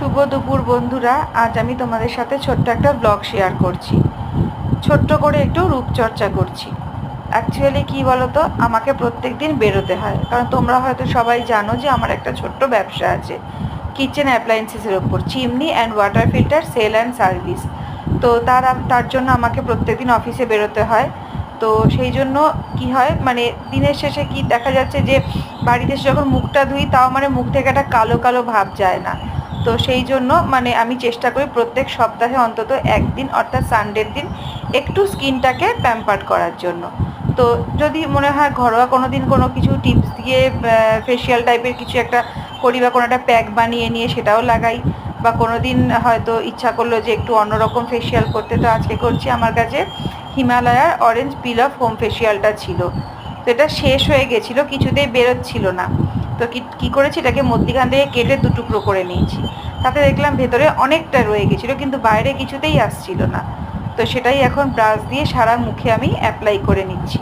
শুভ দুপুর বন্ধুরা। আজ আমি তোমাদের সাথে ছোট্ট একটা ব্লগ শেয়ার করছি। ছোট্ট করে একটু রূপচর্চা করছি। অ্যাকচুয়ালি কি বলতো, আমাকে প্রত্যেক দিন বেরোতে হয়, কারণ তোমরা হয়তো সবাই জানো যে আমার একটা ছোট্ট ব্যবসা আছে কিচেন অ্যাপ্লায়েন্সেসের ওপর, chimney and water filter sale and service. তো তার জন্য আমাকে প্রত্যেক দিন অফিসে বেরোতে হয়। তো সেই জন্য কি হয়, মানে দিনের শেষে কি দেখা যাচ্ছে যে বাড়িতে এসে যখন মুখটা ধুই, তাও মানে মুখ থেকে একটা কালো কালো ভাব যায় না। তো সেই জন্য মানে আমি চেষ্টা করি প্রত্যেক সপ্তাহে অন্তত একদিন, অর্থাৎ সানডের দিন একটু স্কিনটাকে প্যাম্পার্ড করার জন্য। তো যদি মনে হয় ঘরোয়া কোনো দিন কোনো কিছু টিপস দিয়ে ফেসিয়াল টাইপের কিছু একটা করি, বা কোনো একটা প্যাক বানিয়ে নিয়ে সেটাও লাগাই, বা কোনো দিন হয়তো ইচ্ছা করলো যে একটু অন্যরকম ফেসিয়াল করতে, তো আজকে করছি। আমার কাছে হিমালয়ার অরেঞ্জ পিল অফ হোম ফেসিয়ালটা ছিল, তো এটা শেষ হয়ে গেছিলো, কিছুতেই বেরোচ্ছিল না। তো কী করেছি, এটাকে মধ্যিখান থেকে কেটে দুটুকরো করে নিয়েছি। তাতে দেখলাম ভেতরে অনেকটা রয়ে গেছিলো, কিন্তু বাইরে কিছুতেই আসছিল না। তো সেটাই এখন ব্রাশ দিয়ে সারা মুখে আমি অ্যাপ্লাই করে নিচ্ছি।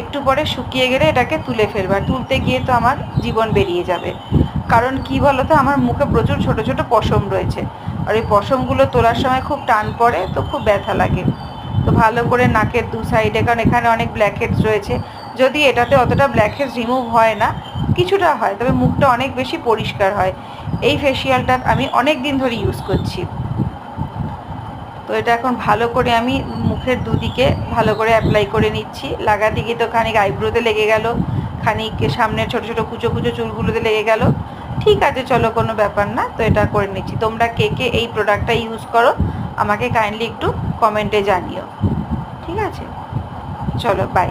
একটু পরে শুকিয়ে গেলে এটাকে তুলে ফেলবার, তুলতে গিয়ে তো আমার জীবন বেরিয়ে যাবে। কারণ কি বলতো, আমার মুখে প্রচুর ছোট ছোট পশম রয়েছে, আর এই পশমগুলো তোলার সময় খুব টান পড়ে, তো খুব ব্যথা লাগে। তো ভালো করে নাকের দু সাইডে, কারণ এখানে অনেক ব্ল্যাকহেডস রয়েছে, যদি এটাতে অতটা ব্ল্যাকহেডস রিমুভ হয় না, কিছুটা হয়, তবে মুখটা অনেক বেশি পরিষ্কার হয়। এই ফেসিয়ালটা আমি অনেক দিন ধরে ইউজ করছি। তো এটা এখন ভালো করে আমি মুখের দুদিকে ভালো করে অ্যাপ্লাই করে নিচ্ছি। লাগাতে গিয়ে তো খানিক আইব্রোতে লেগে গেল, খানিক সামনের ছোটো ছোটো কুচো কুচো চুলগুলোতে লেগে গেল। ঠিক আছে, চলো, কোনো ব্যাপার না। তো এটা করে নিচ্ছি। তোমরা কে কে এই প্রোডাক্টটা ইউজ করো আমাকে কাইন্ডলি একটু কমেন্টে জানিও। ঠিক আছে, চলো, বাই।